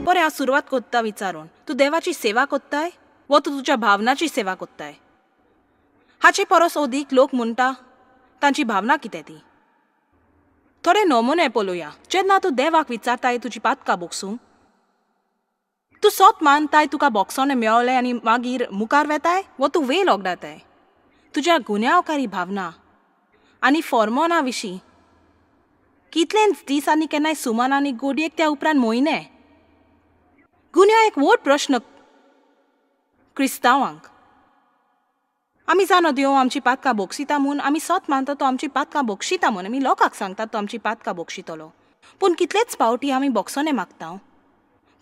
बरें हांव सुरवात कोत्ता विचारून, तूं देवाची सेवा कोत्ताय वो तूं तुज्या भावनाची सेवा कोत्ताय? हाचे परस अदीक लोक म्हणटा तांची भावना कितें ती. थोडे नमुने पळोवया. जेन्ना तूं देवाक विचारताय तुजी पातकां बोगसूंक, तूं सोत मानताय तुका बोगसोने मेळोलें आनी मागीर मुखार वेताय, वो तूं वेल ओगडाताय तुज्या गुन्यांवकारी भावना आनी फॉर्मोना विशीं कितलेंच दीस आनी केन्नाय सुमन आनी गोडयेक त्या उपरांत म्हयने. गुन्यांव एक व्हड प्रश्न क्रिस्तांवांक. आमी जाणो दिवं आमची पातकां बोगसिता म्हूण आमी सोत मानता तो आमची पातकां बोगशिता म्हूण आमी लोकांक सांगता तो आमची पातकां बोगशितलो. पूण कितलेच फावटी आमी बोगसोने मागता,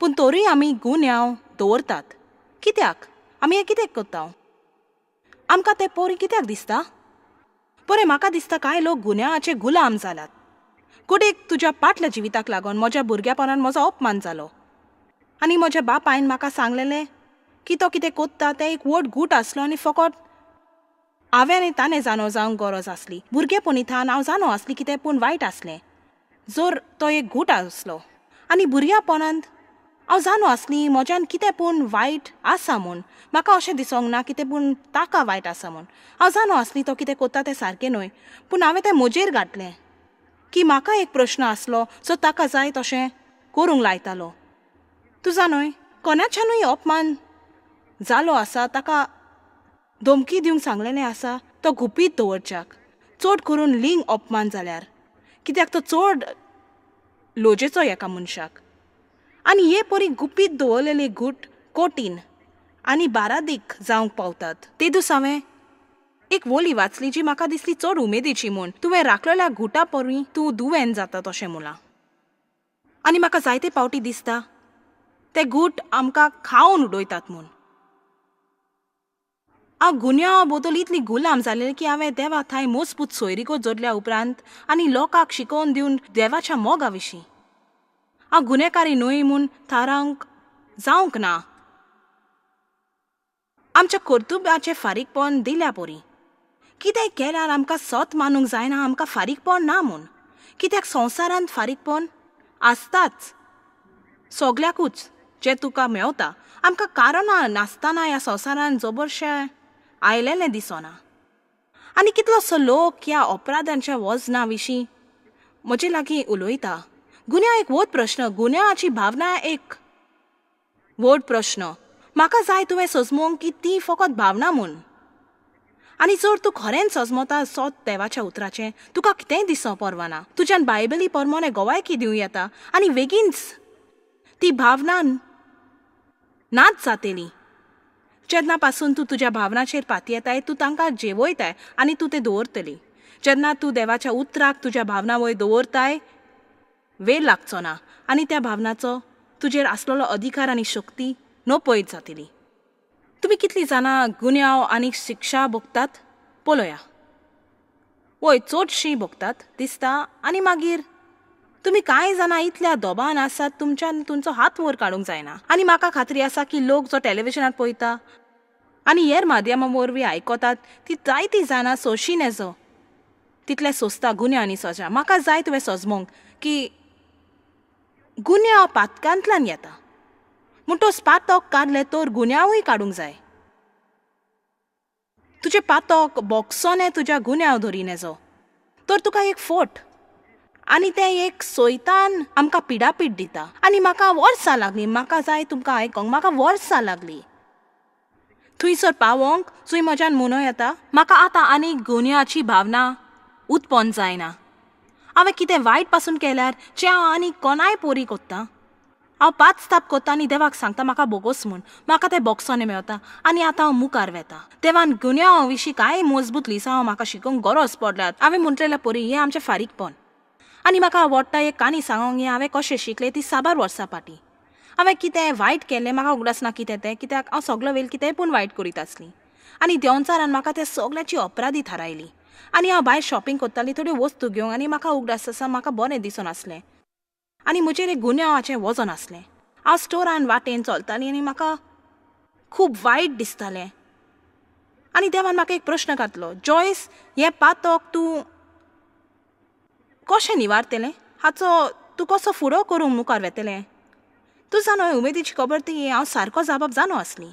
पूण तोरूय आमी गुन्यांव दवरतात. कित्याक? आमी हें कित्याक कोत्ता? आमकां तें पोरी कित्याक दिसता? बरें, म्हाका दिसता कांय लोक गुन्यांवाचे गुलाम जाल्यात. कुडीक तुज्या फाटल्या जिविताक लागून म्हज्या भुरगेपणांत म्हजो अपमान जालो आनी म्हज्या बापायन म्हाका सांगलेलें की तो कितें कोत्ता तें एक व्हड गूट आसलो आनी फकत हांवें आनी ताणें जाणो जावंक गरज आसली. भुरगेपणींतल्यान हांव जाणो आसली कितें पूण वायट आसलें जर तो एक गूट आसलो. आनी भुरग्यापणांत हांव जाणो आसली म्हज्यान कितें पूण वायट आसा म्हूण. म्हाका अशें दिसोंक ना कितें पूण ताका वायट आसा म्हूण. हांव जाणो आसली तो कितें कोत्ता तें सारकें न्हय, पूण हांवें तें म्हजेर घातलें की म्हाका एक प्रश्न आसलो जो ताका जाय तशें करूंक लायतालो. तूं जाणय, कोणाच्यानूय अपमान जालो आसा ताका धमकी दिवंक सांगलेलें आसा तो गुपीत दवरच्याक, चड करून लिंग अपमान जाल्यार, कित्याक तो चड लोजेचो एका मनशाक. आनी हे परी गुपीत दवरलेले गूट कोटीन आनी बारादीक जावंक पावतात. ते दीस हांवें एक वोली वाचली जी म्हाका दिसली चड उमेदीची म्हूण. तुवें राखलेल्या गुटा परी तूं दुवेन जाता तशें मुला. आनी म्हाका जायते पावटी दिसता ते गूट आमकां खावन उडयतात म्हूण. हांव गुन्यांवा बद्दल इतली गुलाम जालें की हांवें देवा थंय मजबूत सोयरीको जोडल्या उपरांत आनी लोकांक शिकोवन दिवन देवाच्या मोगा विशीं हांव गुन्हेकारी न्हय म्हूण थारावंक जावंक ना. आमच्या कर्तुब्याचें फारीकपण दिल्या परी. कितेंय केल्यार आमकां सोत मानूंक जायना आमकां फारीकपण ना म्हूण. कित्याक संवसारांत फारीकपण आसताच सगल्याकूच जें तुका मेवता. आमकां कारणां नासतना ह्या संवसारांत जबरशें आयलेलें दिसना. आनी कितलोसो लोक ह्या अपराधांच्या वजना विशीं म्हजे लागीं उलयता. गुन्यांव एक व्हड प्रश्न. गुन्यांवाची भावना एक व्हड प्रश्न. म्हाका जाय तुवें सजमोवंक की ती फकत भावना म्हूण. आनी जर तूं खरेंच सजमता सोत देवाच्या उतराचें तुका कितेंय दिसो परवाना. तुज्यान बायबली पोरमोणे गोवायकी दिवं येता आनी बेगीनच ती भावना नाच जातली. जेन्ना पासून तूं तुज्या भावनाचेर पातयेताय तूं तांकां जेवयताय आनी तूं तें दवरतली. जेन्ना तूं देवाच्या उतराक तुज्या भावना वयर दवरताय वेळ लागचो ना आनी त्या भावनाचो तुजेर आसलेलो अधिकार आनी शक्ती नपयत जातली. तुमी कितलीं जाणां गुन्यांव आनी शिक्षा भोगतात पळोवया. वय चडशीं भोगतात दिसता. आनी मागीर तुमी कांय जाणां इतल्या दोबान आसात तुमच्यान तुमचो हात वयर काडूंक जायना. आनी म्हाका खात्री आसा की लोक जो टॅलिव्हिजनार पळयता आनी हेर माध्यमां वरवीं आयकतात ती जायतीं जाणां सोशिने जो तितलें सोंसता गुन्यांव आनी सजा. म्हाका जाय तुवें सजमोवंक की गुन्यांव पातकांतल्यान येता म्हूण तो पातक काडले तर गुन्यांवूय काडूंक जाय. तुजें पातक बोगसोने तुज्या गुन्यांव धरिने जो तर तुका एक फट आनी तें एक सोयतान आमकां पिडापीड दिता. आनी म्हाका वर्सां लागलीं. म्हाका जाय तुमकां आयकोंक म्हाका वर्सां लागलीं थंयसर पावोंक जंय म्हज्यान म्हणूं येता म्हाका आतां आनीक गुन्यांवाची भावना उत्पन्न जायना. हांवें कितें वायट पासून केल्यार जें हांव आनीक कोणाय पोरी कोत्ता हांव पांच ताप कोत्ता आनी देवाक सांगता म्हाका बोगोस म्हूण. म्हाका तें बोगसोने मेवता आनी आतां हांव मुखार वेता. देवान गुन्यांवा विशीं कांय मजबूत लिसांव म्हाका शिकोवंक गरज पडल्यात. हांवें म्हटलेल्या परी हें आमचें फारीकपण. आनी म्हाका आवडटा एक काणी सांगोंक हें हांवें कशें शिकलें ती 7 वर्सां फाटीं. हांवें कितें वायट केलें म्हाका उगडास ना कितें तें कित्याक हांव सगलो वेळ कितेंय पूण वायट करीत आसलीं. आनी देंवचारान म्हाका त्या सगल्याची अपराधी थारायली. आनी हांव भायर शॉपिंग कोत्ताली थोड्यो वस्तू घेवंक आनी म्हाका उगडास आसा म्हाका बरें दिसनासलें आनी म्हजेर एक गुन्यांवाचें वजन आसलें. हांव स्टोरान वाटेन चलतालीं आनी म्हाका खूब वायट दिसतालें. आनी देवान म्हाका एक प्रश्न घातलो, जॉयस हें पातक तूं कशें निवारतलें? हाचो तूं कसो फुडो करूंक मुखार वेतलें? तूं जाणो उमेदीची खबर ती हांव सारको जावप जाणो आसली.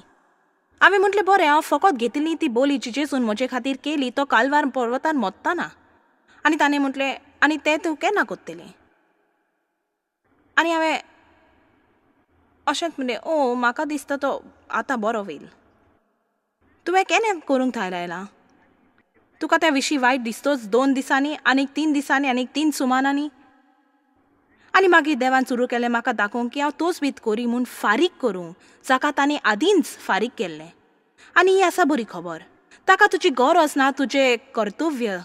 हांवें म्हटलें बरें हांव फकत घेतिल्ली ती बोली जी जेजून म्हजे खातीर केली तो कालवार पर्वतान मोत्ताना. आनी ताणें म्हटलें आनी तें तूं केन्ना कोत्तेलें. आनी हांवें अशेंच म्हणलें म्हाका दिसता तो आतां बरो येईल. तुवें केन्ना करूंक थारायलां. तुका त्या विशीं वायट दिसतोच 2 दिसांनी आनीक 3 दिसांनी आनीक 3 सुमारांनी. आनी मागीर देवान सुरू केलें म्हाका दाखोवंक की हांव तोच बीत कोरी म्हूण फारीक करूं जाका तांणी आदींच फारीक केल्लें. आनी ही आसा बरी खबर. ताका तुजी गरज ना तुजें कर्तव्य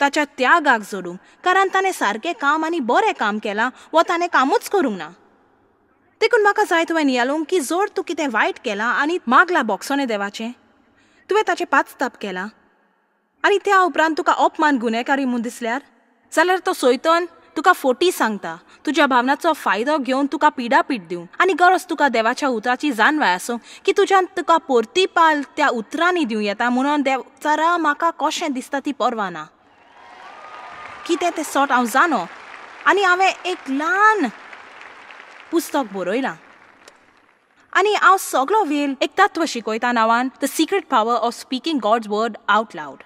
ताच्या त्यागाक जोडूंक, कारण ताणें सारकें काम आनी बरें काम केलां वो ताणें कामूच करूंक ना. देखून म्हाका जाय तुवें नियाळूंक की जोर तूं कितें वायट केलां आनी मागलां बोगसोने देवाचें, तुवें ताचें पाचताप केलां आनी त्या उपरांत तुका अपमान गुन्हेकारी म्हूण दिसल्यार जाल्यार तो सोयतोन तुका फोटी सांगता तुज्या भावनाचो फायदो घेवन तुका पिडापीड दिवंक आनी गरज तुका देवाच्या उतराची जाणवाय आसूं की तुज्यान तुका पोर्तीपाल त्या उतरांनी दिवं येता म्हणून देवचारा म्हाका कशें दिसता ती पर्वा ना. कितें तें सोट हांव जाणो आनी हांवें एक ल्हान पुस्तक बरयलां आनी हांव सगळो वेळ एक तत्व शिकयता नांवान the secret power of speaking God's word out loud.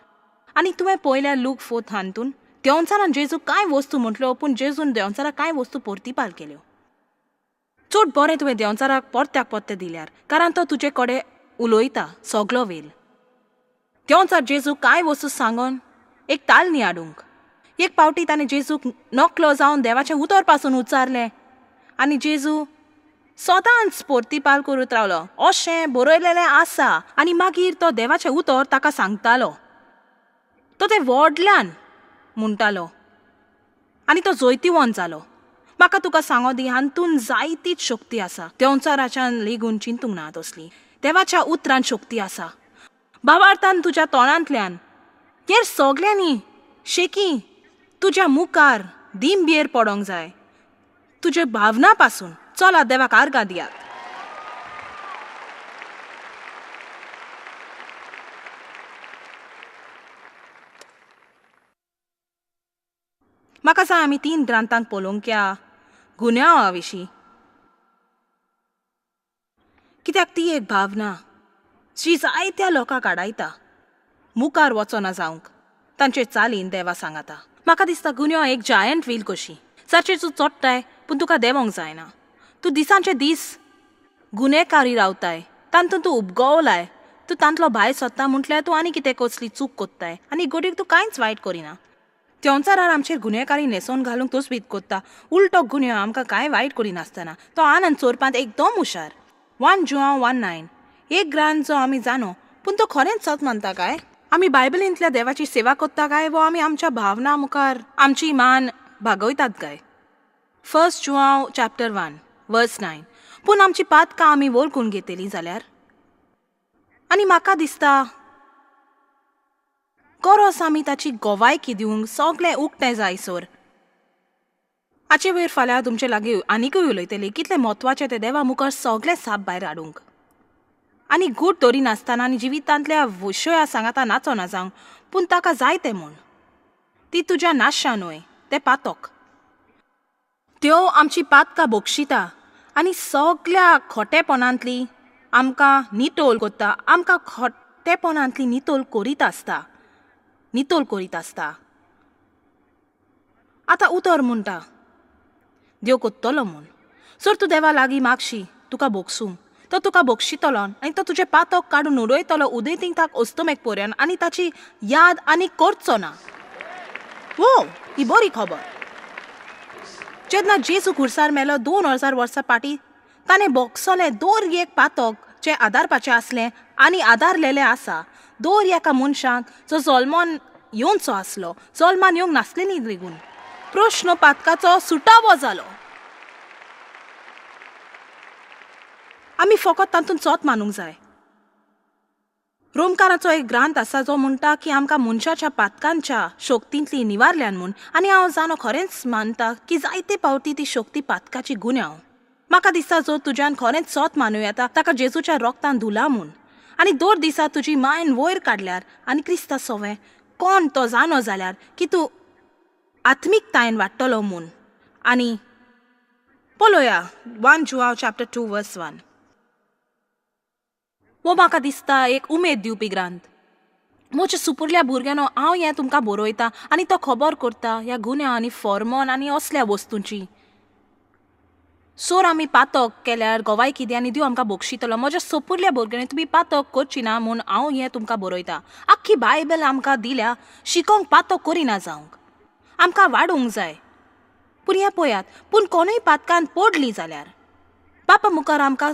आनी तुवें पळयल्यार लूक 4 हातून देंवचारान जेजू कांय वस्तू म्हटल्यो पूण जेजून देंवचाराक कांय वस्तू पोर्तीपाल केल्यो. चड बरें तुवें देंवचाराक परत्याक पत्ते दिल्यार कारण तो तुजे कडेन उलोयता सगळो वेळ. देंवचार जेजू कांय वस्तू सांगून एक तालनी हाडूंक. एक पावटी ताणें जेजूक नकलो जावन देवाचें उतर पासून उच्चारलें आनी जेजू सदांच पोर्तीपाल करूत रावलो अशें बरयलेलें आसा. आनी मागीर तो देवाचें उतर ताका सांगतालो. तो तें व्हडल्यान म्हणटालो आनी तो जैतिवंत जालो. म्हाका तुका सांगो दी हातून जायतीच शक्ती आसा. देंवचाराच्यान लेगून चिंतूंक ना तसली. देवाच्या उतरान शक्ती आसा. भावार्थान तुज्या तोंडांतल्यान हेर सगल्यांनी शेकी तुज्या मुखार दिमबेर पडोंक जाय. तुजे भावना पासून चला देवाक आर्गां दियात. म्हाका सांग आमी 3 ग्रंथांक पळोवंक या गुन्यांवा विशीं. कित्याक ती एक भावना जी जायत्या लोकांक आडायता मुखार वचना जावंक तांचे चालीन देवा सांगता. म्हाका दिसता गुन्यांव एक जायंट व्हील कशी जाचेर तूं चडटाय पूण तुका देंवोंक जायना. तूं दिसांचे दीस गुन्हेकारी रावताय तातूंत तूं उपगवलाय. तूं तांतलो भायर सोदता म्हटल्यार तूं आनी कितें कसली चूक कोत्ताय आनी गोडीक तूं कांयच वायट करिना. देंवचारार आमचेर गुन्हेकारी न्हेसोवन घालूंक तूच भीत कोत्ता. उलटो गुन्यांव आमकां कांय वायट करिनासतना तो आनंद चोरपांत एकदम हुशार. 1 जुआंव 1:9 एक ग्रंथ जो आमी जाणो पूण तो खरेंच सत मानता काय. आमी बायबलींतल्या देवाची सेवा कोत्ता काय वो आमी आमच्या भावना मुखार आमची मान भागयतात काय. 1 जुआंव चॅप्टर 1 वर्स 9 पूण आमची पातकां आमी वळखून घेतली जाल्यार आनी म्हाका दिसता गरज आमी ताची गोवायकी दिवंक सगळें उक्तें जायसर. हाचे वयर फाल्यां तुमचे लागीं आनीकूय उलयतली कितलें म्हत्वाचें तें देवा मुखार सगळें साप भायर हाडूंक आनी गूट धरी नासतना आनी जिवितांतल्या विशया सांगाता नाचोना जावंक पूण ताका जाय तें म्हूण. ती तुज्या नाशा न्हय तें पातक. त्यो आमची पातकां बोगशिता आनी सगळ्या खोटेपणांतली आमकां नितोल कोत्ता. आमकां खोटेपणांतली नितोल करीत आसता. आतां उतर म्हणटा देव कोत्तलो म्हूण. जर तूं देवा लागीं मागशी तुका बोगसूंक तो तुका बोगशितलो आनी तो तुजें पातक काडून उडयतलो उदेंतीक ताक ओस्तमेक पर्यंत आनी ताची याद आनी करचो ना. ही बरी खबर. जेन्ना जेजू खुर्सार मेलो 2000 वर्सां पाटी ताणें बोगसोलें दर एक पातक जें आदारपाचें आसलें आनी आदारलेलें आसा दर एका मनशाक जो जल्मान येवचो आसलो जल्मान येवंक नासलेली लेगून. प्रश्न पातकाचो सुटावो जालो. आमी फकत तातूंत चोत मानूंक जाय. रोमकाराचो एक ग्रंथ आसा जो म्हणटा की आमकां मनशाच्या पातकांच्या शक्तींतली निवारल्यान म्हूण आनी हांव जाणो खरेंच मानता की जायते पावटी ती शक्ती पातकाची गुन्यांव. म्हाका दिसता जर तुज्यान खरेंच चोत मानूं येता ताका जेजूच्या रोगतान धुला म्हूण आनी दर दिसा तुजी मायन वयर काडल्यार आनी क्रिस्ता सोवें कोण तो जाणो जाल्यार की तूं आत्मीकतायेन वाडटलो म्हूण आनी पळोवया 1 जुआंव चॅप्टर 2 वर्स 1. वो म्हाका दिसता एक उमेद दिवपी ग्रंथ. म्हज्या सुपुरल्या भुरग्यानो हांव हें तुमकां बरयता आनी तो खबर करता ह्या गुन्या आनी फॉर्मोन आनी असल्या वस्तूंची. सोर आमी पातक केल्यार गोवाय कितें आनी देव आमकां बक्षितलो. म्हज्या सोपुरल्या भुरग्यांनी तुमी पातक करची ना म्हूण हांव हें तुमकां बरयता. आख्खी बायबल आमकां दिल्या शिकोवंक पातक करिना जावंक. आमकां वाडूंक जाय. पूण हें पळयात, पूण कोणूय पातकान पडली जाल्यार बापा मुखार आमकां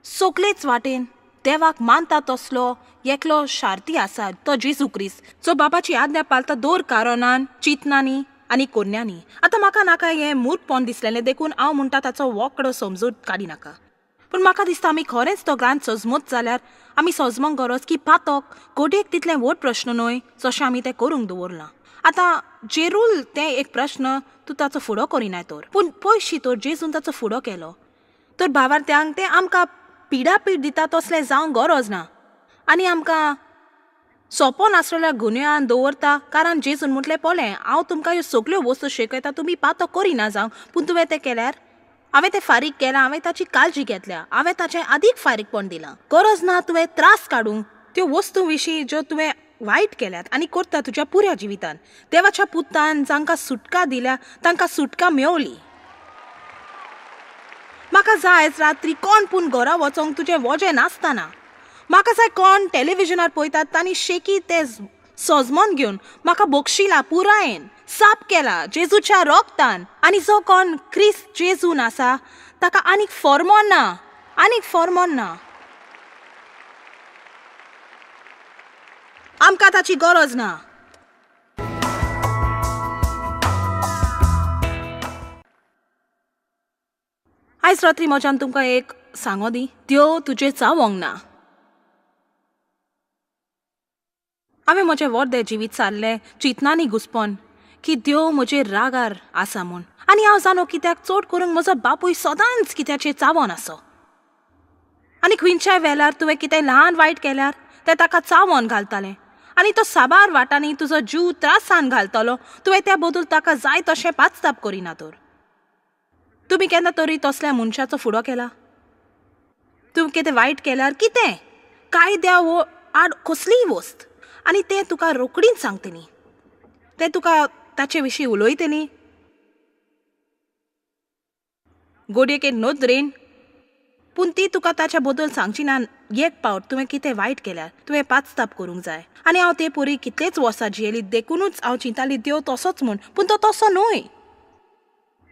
सगळेच वाटेन देवाक मानता तसलो एकलो शार्ती आसा, तो जेजू क्रिस्त, जो बापाची आज्ञा पाळता दर कारणान, चिंतनांनी आनी कोन्यांनी. आतां म्हाका नाका हें मूर्खपण दिसलेलें देखून हांव म्हणटा ताचो वकडो समजूत काडी नाका. पूण म्हाका दिसता आमी खरेंच तो ग्रंथ सजमत जाल्यार आमी सजमोंक गरज की पातक गोडेक तितलें व्हड प्रश्न न्हय जशें आमी तें करूंक दवरलां. आतां जेरूल तें एक प्रश्न तूं ताचो फुडो करिनाय तर, पूण पयशी तर जेजून ताचो फुडो केलो तर भावार्थ्यांक तें आमकां पिडापीड दिता तसलें जावंक गरज ना आनी आमकां सोंपो नासलेल्या गुन्यांत दवरता. कारण जेजून म्हटलें पळय हांव तुमकां ह्यो सगळ्यो वस्तू शिकयता, तुमी पातो करिना जावं, पूण तुवें तें केल्यार हांवें तें फारीक केलां, हांवें ताची काळजी घेतल्या, हांवें ताचें अदीक फारीकपण दिलां. गरज ना तुवें त्रास काडूंक त्यो वस्तू विशीं ज्यो तुवें वायट केल्यात आनी करता तुज्या पुऱ्या जिवितान. देवाच्या पुतान जांकां सुटका दिल्या तांकां सुटका मेळ्ळी. म्हाका जाय आयज रात्री कोण पूण घरा वचोंक तुजें वजें नासतना. म्हाका जाय कोण टॅलिव्हिजनार पळयतात तांणी शेकी तें सजमोन घेवन म्हाका बक्षिला पुरायेन साप केला जेजूच्या रोगतान. आनी जो कोण क्रिस्त जेजून आसा ताका आनीक फॉर्मोन ना, आनीक फॉर्मोन ना. आमकां ताची गरज ना. आयज रात्री म्हज्यान तुमकां एक सांगो दी, देव तुजें चावोंक ना. हांवें म्हजें वर्दें जिवीत सारलें चिंतनांनी घुसपोन की देव म्हजेर रागार आसा म्हूण. आनी हांव जाणो कित्याक चड करून म्हजो बापूय सदांच कित्याचेर चावोन आसो. आनी खंयच्याय वेळार तुवें कितें ल्हान वायट केल्यार तें ताका चावोन घालतालें आनी तो साबार वाटांनी तुजो जीव त्रासान घालतलो. तुवें त्या बदूल ताका जाय तशें पाचताप करिना तर. तुमी केन्ना तरी तसल्या मनशाचो फुडो केला? तुवें कितें वायट केल्यार कितें कायद्या आड कसलीय वस्त आनी तें तुका रोकडीच सांगतली, तें तुका ताचे विशीं उलयतली गोडयेक नदरेन, पूण ती तुका ताच्या बद्दल सांगची ना. एक पावट तुवें कितें वायट केल्यार तुवें पाचताप करूंक जाय. आनी हांव ते परी कितलेच वर्सां जियेली देखूनच हांव चिंताली देव तसोच म्हूण, पूण तो तसो न्हय.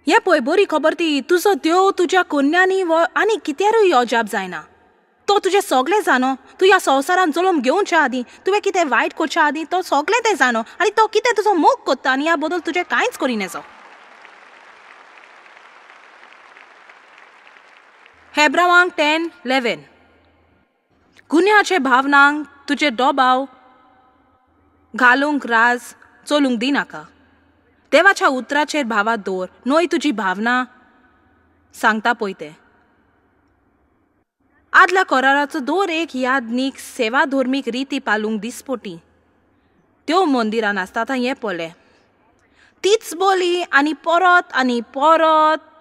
हें पळय बरी खबर ती, तुजो देव तुज्या कन्यांनी व आनी कितेंय अजाप जायना. तो तुजें सगळें जाणो. तूं ह्या संवसारान जल्म घेवच्या आदीं, तुवें कितें वायट करच्या आदीं तो सगळें तें जाणो आनी तो कितें तुजो मोग कोत्ता आनी ह्या बद्दल तुजें कांयच करिनाजो. हेब्रावांक 10:11 गुन्याचे भावनांक तुजे डोबाव घालूंक राज चलूंक दिनाका. देवाच्या उतराचेर भावात दवर, न्हय तुजी भावना सांगता पळय तें. आदल्या कराराचो दर एक यादनीक सेवा धर्मीक रिती पालूंक दिसपटी त्यो मंदिरान आसता. आतां हें पळय, तीच बोली आनी परत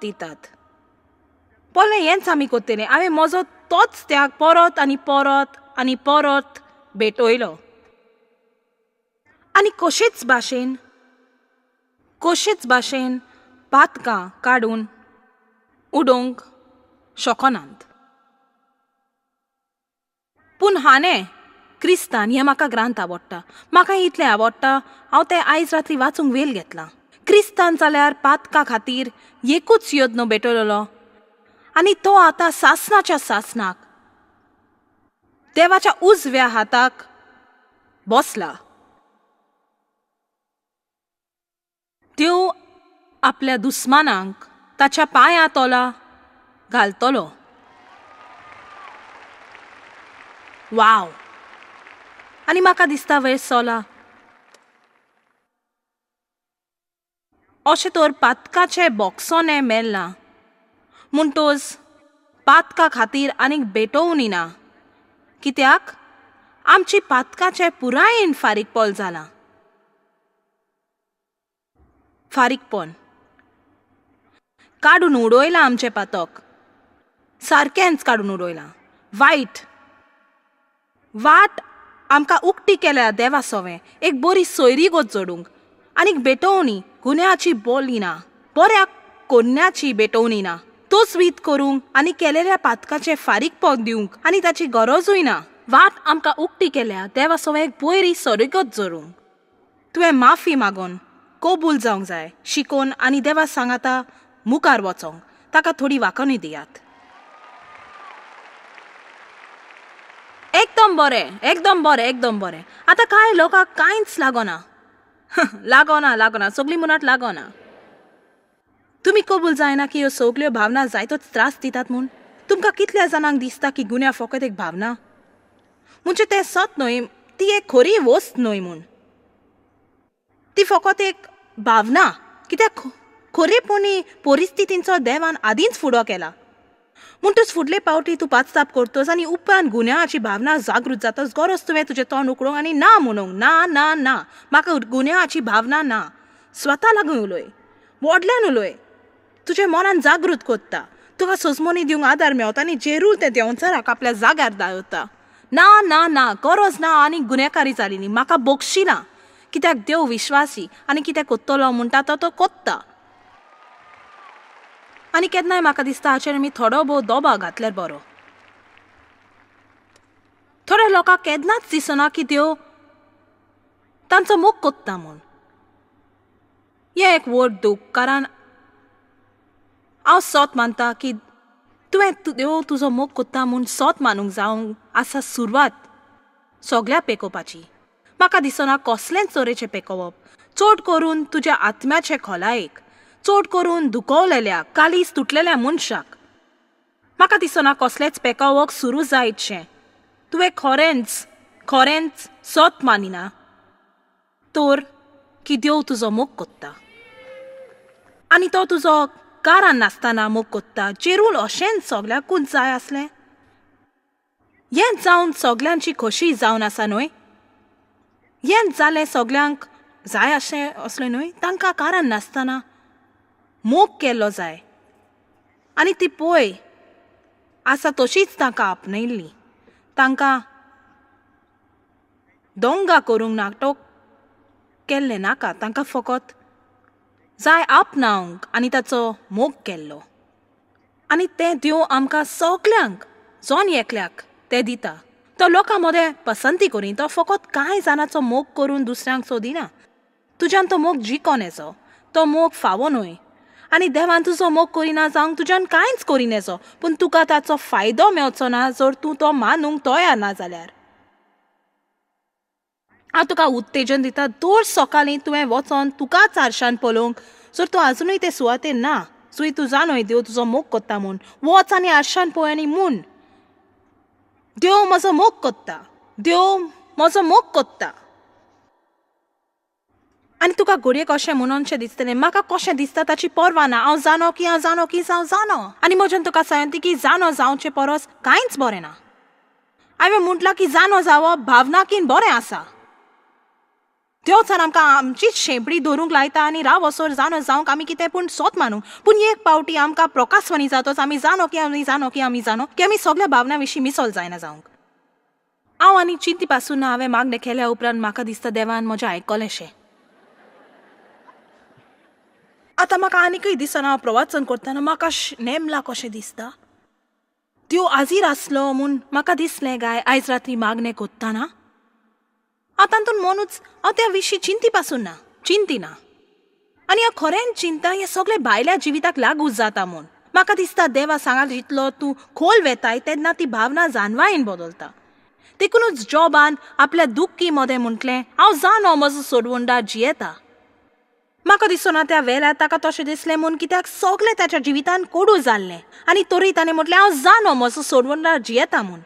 दितात. पळय हेंच आमी करतलीं. हांवें म्हजो तोच त्याग परत आनी परत भेटयलो आनी कशेच भाशेन पातकां काडून उडोवंक शकनात. पूण हांवें क्रिस्तान हें म्हाका ग्रंथ आवडटा. म्हाका इतलें आवडटा हांव तें आयज रात्री वाचूंक वेळ घेतला. क्रिस्तान जाल्यार पातका खातीर एकूच यत्न भेटलेलो आनी तो आतां सासणाच्या सासणाक देवाच्या उजव्या हाताक बसला. देव आपल्या दुस्मानांक ताच्या पांयां तोला घालतलो. वाव. आनी म्हाका दिसता वेळ सोला अशें तर पातकाचे बॉक्सोने मेळना म्हणटोच पातका खातीर आनीक भेटोवनी ना. कित्याक आमची पातकाचे पुरायेन फारीकपण जालां. फारीकपण काडून उडयलां आमचें पातक, सारकेंच काडून उडयलां. वाट आमकां उक्ती केल्या देवा सोवें, एक बरी सोयरी गोत जोडूंक, आनीक बेटोवणी गुन्याची बोली ना, बऱ्या कोन्याची बेटोवणी ना, तोच वीत करूंक आनी केलेल्या पातकाचें फारीकपण दिवंक आनी ताची गरजूय ना. वाट आमकां उक्ती केल्या देवा सोवें एक बरी सोयरीगत जोडूंक. तुवें माफी मागोन कबूल जावंक जाय, शिकोवन आनी देवा सांगाता मुखार वचोंक. ताका थोडी वाखणूय दियात. एकदम बरें, एकदम बरें, एकदम बरें. आतां कांय लोकांक कांयच लागोना. लागोना सगळीं मुनाट लागोना. तुमी कबूल जायना की ह्यो सगल्यो भावना जायतोच त्रास दितात म्हूण. तुमकां कितल्या जाणांक दिसता की गुन्या फकत एक भावना, म्हणजे तें सत न्हय, ती एक खरी वस्त न्हय म्हूण. ती फकत एक भावना, कित्याक खरेपणी परिस्थितींचो देवान आदींच फुडो केला. म्हणटूच फुडले पावटी तूं पाचताप करतोस आनी उपरांत गुन्याची भावना जागृत जातस, गरज तुवें तुजें तोंड उकडोवंक आनी ना म्हणूंक. ना ना ना, म्हाका गुन्याची भावना ना. स्वता लागून उलय, व्हडल्यान उलय, तुजें मनान जागृत कोत्ता. तुका सजमोनी दिवंक आदार मेळटा आनी जेरूल तें देंवचाराक आपल्या जाग्यार दावरता. ना ना ना, गरज ना आनी गुन्हेकारी जाली न्ही, म्हाका बोगशी ना. कित्याक देव विश्वासी आनी कितें कोत्तलो म्हणटा तो कोत्ता. आनी केन्नाय म्हाका दिसता हाचेर आमी थोडो भोव दबाव घातल्यार बरो. थोड्या लोकांक केन्नाच दिसना की देव तांचो मोग कोत्ता म्हूण. हें एक व्हड दूख, कारण हांव सोत मानता की तुवें देव तुजो मोग कोत्ता म्हूण सोत मानूंक जावंक आसा सुरवात सगळ्या पेकोवपाची. म्हाका दिसना कसलेंच तरेचें पेकोवप, चड करून तुज्या आत्म्याचे खोलायेक, चड करून दुखवलेल्या कालीस तुटलेल्या मनशाक. म्हाका दिसना कसलेंच पेकोवप सुरू जायतशें तुवें खरेंच सोत मानिना तर की देव तुजो मोग कोत्ता आनी तो तुजो कारण नासतना मोग कोत्ता. जेरूल अशेंच सगळ्याकूच जाय आसलें. हेंच जावन सगळ्यांची खोशी जावन आसा न्हय. हेंच जालें सगळ्यांक जाय अशें असलें न्हय. तांकां कारण नासतना मोग केल्लो जाय आनी ती पळय आसा तशीच तांकां आपणयल्ली. तांकां दोंगा करूंक नाटक केल्लें नाका. तांकां फकत जाय आपणावंक आनी ताचो मोग केल्लो. आनी तें देव आमकां सगळ्यांक जोन एकल्याक तें दिता. तो लोकां मदें पसंती करी. तो फकत कांय जाणांचो मोग करून दुसऱ्यांक सोदिना. तुज्यान तो मोग जिकोन येजो. तो मोग फावो न्हय. आनी देवान तुजो मोग करिना जावंक तुज्यान कांयच करिन येजो, पूण तुका ताचो फायदो मेळचो ना जर तूं तो मानूंक तयार ना जाल्यार. हांव तुका उत्तेजन दिता, दर सकाळीं तुवें वचोन तुकाच आरशान पळोवंक. जर तूं आजुनूय ते सुवातेर ना, जंय तूं जाणय देव तुजो मोग कोत्ता म्हूण, वच आनी आरशान पळय आनी म्हूण, देव म्हजो मोग कोत्ता, देव म्हजो मोग कोत्ता. आनी तुका घडयेक अशें म्हणूनशें दिसतलें म्हाका कशें दिसता ताची पर्वा ना. हांव जाणो की जाणो आनी म्हज्यान तुका सांगता की जाणो जावचे परस कांयच बरें ना. हांवें म्हटलां की जाणो जावप भावनाकीन बरें आसा. देव सर आमकां आमचीच शेंपडी धरूंक लायता आनी राव असोर जाणो जावंक आमी कितें पूण सोत मानूंक. पूण एक पावटी आमकां प्रकाशवाणी जातोच आमी जाणो की आमी सगळ्या भावना विशीं मिसळ जायना जावंक. हांव आनी चिंती पासून ना. हांवें मागणें केल्या उपरांत म्हाका दिसता देवान म्हजें आयकलेंशें. आतां म्हाका आनीकय दिसना हांव प्रवचन करतना म्हाका नेमला कशें दिसता. देव आजीर आसलो म्हूण म्हाका दिसलें गाय आयज रात्री मागणें कोत्ताना. हांव तातूंत मनूच हांव त्या विशीं चिंती ना. आनी हांव खरेंच चिंता हें सगळें भायल्या जिविताक लागू जाता म्हूण. म्हाका दिसता देवा सांगात जितलो तूं खोल वेताय तेन्ना ती भावना जानवायेन बदलता. देखूनच जॉबान आपल्या दुख्खी मदें म्हटलें हांव जाणो म्हजो सोडवंडार जियेता. म्हाका दिसना त्या वेळार ताका तशें दिसलें म्हूण, कित्याक सगळें ताच्या जिवितान कोडू जाल्लें आनी तरी ताणें म्हटलें हांव जाणो म्हजो सोडवंडार जियेता म्हूण.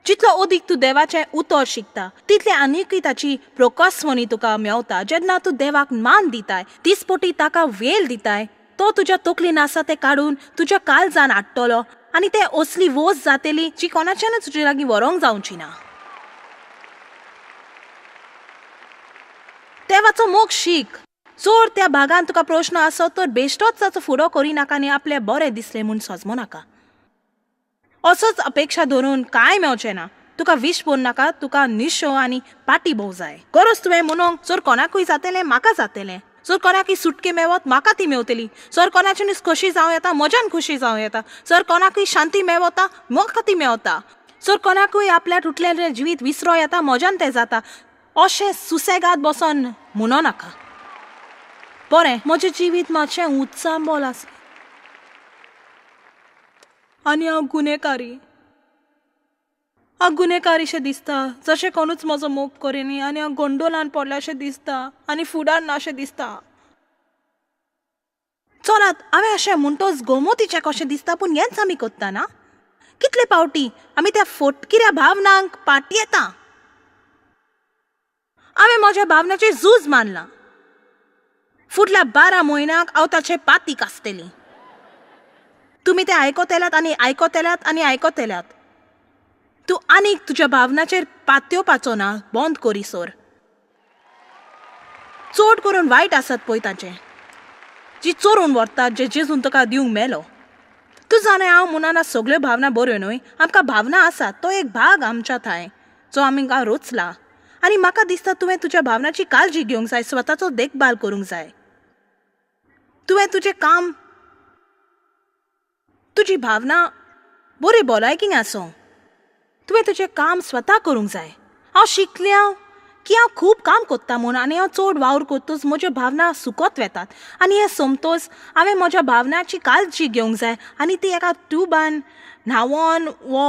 जितलो अदीक तूं देवाचें उतर शिकता तितलें आनीकय ताची प्रकसवणी तुका मेवता. जेन्ना तूं देवाक मान दिताय, दिसपटी ताका वेल दिताय, तो तुज्या तकलेन आसा तें काडून तुज्या काळजान हाडटलो आनी तें असली वोस जातली जी कोणाच्यानच तुजे लागीं व्हरोंक जावची ना. देवाचो मोग शीक, चोर त्या भागान तुका प्रश्न आसत तर बेश्टोच ताचो फुडो करी नाका आनी आपले बरें दिसलें म्हूण सोजमो नाका. असोच अपेक्षा धरून कांय मेवचें ना. तुका विश पोवन नाका, तुका निशो आनी पाटी भोव जाय. गरज तुवें म्हणूंक जर कोणाकूय जातलें म्हाका जातलें, जर कोणाकूय सुटके मेवत म्हाका ती मेवतली, जर कोणाच्यान खोशी जावं येता म्हज्यान खोशी जावं येता, जर कोणाकूय शांती मेवता म्हाका ती मेवता, जर कोणाकूय आपल्या तुटलेलें जिवीत विसरो येता म्हज्यान तें जाता. अशें सुसेगाद बसोन म्हणो नाका. बरें, म्हजें जिवीत मातशें उत्सांबोल आसा आनी हांव गुन्हेकारीशें दिसता, जशें कोणूच म्हजो मोग करिनी आनी हांव गोंडोलान पडल्याशें दिसता आनी फुडार नाशें दिसता. चलात, हांवें अशें म्हणटोच गोमोतीचें कशें दिसता, पूण हेंच आमी कोत्ता ना. कितले पावटी आमी त्या फोटकिऱ्या भावनांक पाटी येता. हांवें म्हज्या भावनाचेर झूज मारलां. फुडल्या 12 म्हयन्याक हांव ताचे पातीक आसतलीं. तुमी तें आयकतल्यात आनी आयकतल्यात आनी आयकतल्यात. तूं आनीक तुज्या भावनाचेर पातयेवपाचो ना, बंद करीसोर. चड करून वायट आसत पळय ताचें, जी चोरून व्हरतात, जे जेजून तुका दिवंक मेलो. तूं जाणें हांव म्हणना सगळ्यो भावना बऱ्यो न्हय. आमकां भावना आसात, तो एक भाग आमच्या थंय जो आमकां रोचला. आनी म्हाका दिसता तुवें तुज्या भावनाची काळजी घेवंक जाय, स्वताचो देखभाल करूंक जाय. तुवें तुजें काम, तुजी भावना बरी भलायकीन आसूं. तुवें तुजें काम स्वता करूंक जाय. हांव शिकलें की हांव खूब काम कोत्ता म्हूण आनी हांव चड वावर कोत्तोच म्हज्यो भावना सुकत वेतात. आनी हें सोमतोच हांवें म्हज्या भावनाची काळजी घेवंक जाय आनी ती एका ट्यूबान न्हांवोन वो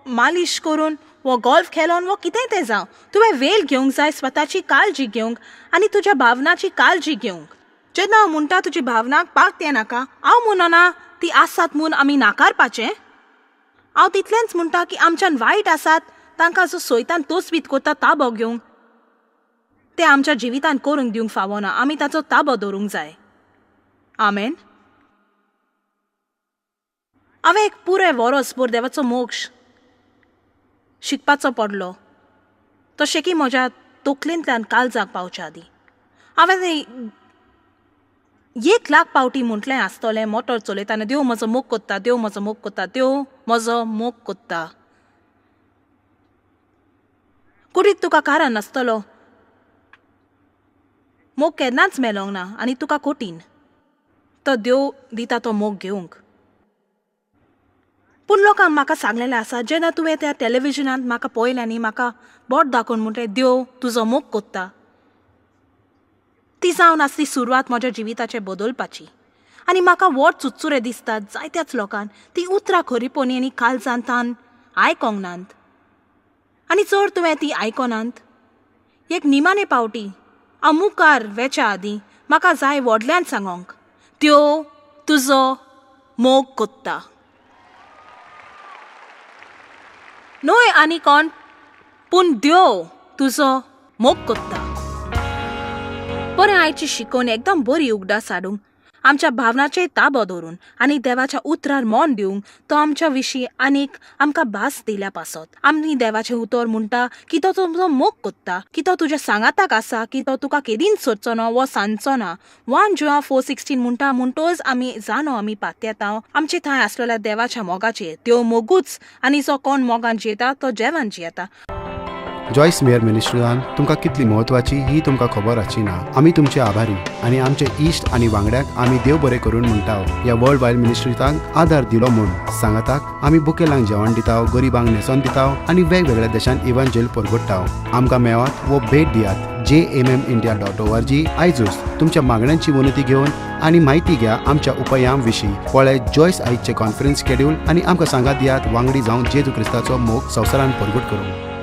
मालीश करून वो गोल्फ खेळोन वो कितेंय तें जावं, तुवें वेळ घेवंक जाय स्वताची काळजी घेवंक आनी तुज्या भावनाची काळजी घेवंक. जेन्ना हांव म्हणटा तुजी भावनाक पाळतें नाका, हांव म्हणना ती आसात म्हूण आमी नाकारपाचें. हांव तितलेंच म्हणटा की आमच्यान वायट आसात तांकां जो सोयतान तोसवीत कोत्ता ताबो घेवंक, तें आमच्या जिवितान करूंक दिवंक फावना. आमी ताचो ताबो दवरूंक जाय. आमेन. हांवें एक पुरें वरसभर देवाचो मोक्ष शिकपाचो पडलो, तशें की म्हज्या तकलेंतल्यान काळजाक पावच्या आदीं. हांवें 1,00,000 पावटी म्हटलें आसतलें मोटर चलयताना, देव म्हजो मोग कोत्ता, देव म्हजो मोग कोत्ता, देव म्हजो मोग कोत्ता. कुडीक तुका कारण नासतलो, मोग केन्नाच मेलोंक ना आनी तुका कोटीन, तो देव दिता तो मोग घेवंक. पूण लोकांक म्हाका सांगलेलें आसा, जेन्ना तुवें त्या टॅलिव्हिजनांत म्हाका पळयलें आनी म्हाका बोट दाखोवन म्हणलें देव तुजो मोग कोत्ता, ती जावन आसली सुरवात म्हज्या जिविताचे बदलपाची. आनी म्हाका व्हड चुचुरे दिसतात जायत्याच लोकांक ती उतरां खरीपणी आनी काळजांतान आयकोंक नात. आनी चड तुवें ती आयकोनात. एक निमाणे पावटी हांव मुखार वेच्या आदीं म्हाका जाय व्हडल्यान सांगोंक, देव तुजो मोग कोत्ता. न्हय आनी कोण, पूण देव तुजो मोग कोत्ता. बरें, आयची शिकोवन एकदम बरी उगडास हाडूंक, आमच्या भावनाचेर ताबो दवरून आनी देवाच्या उतरार मन दिवंक तो आमच्या विशीं आनीक आमकां भास दिल्या पासत. आमी देवाचें उतर म्हणटा की तो तुजो मोग कोत्ता, की तो तुज्या सांगाताक आसा, की तो तुका केदीन सोदचो ना वो सांगचो ना. 1 John 4:16 म्हणटा म्हणटोच आमी जाणो आमी पातयेता आमचे थंय आसलेल्या देवाच्या मोगाचेर. देव मोगूच आनी जो कोण मोगान जियेता तो जेवण जियेता. जॉयस मेयर मिनिस्ट्रींत तुमकां कितली म्हत्वाची ही तुमकां खबर आसची ना. आमी तुमचे आभारी आनी आमचे इश्ट आनी वांगड्याक आमी देव बरें करून म्हणटाव. ह्या वर्ल्ड वायड मिनिस्ट्रींताक आदार दिलो म्हूण सांगाताक आमी बुकेलांक जेवण दिताव, गरिबांक न्हेसोन दिताव आनी वेगवेगळ्या देशांत इव्हँजल परगटाव. आमकां मेळात वो भेट दियात jmmindia.org. आयजूच तुमच्या मागण्यांची विनंती घेवन आनी म्हायती घ्या आमच्या उपायां विशीं. पळय जॉयस आयजचे कॉन्फरन्स शेड्यूल आनी आमकां सांगात दियात वांगडी जावन जेजू क्रिस्ताचो मोग संवसारान परगट करूंक.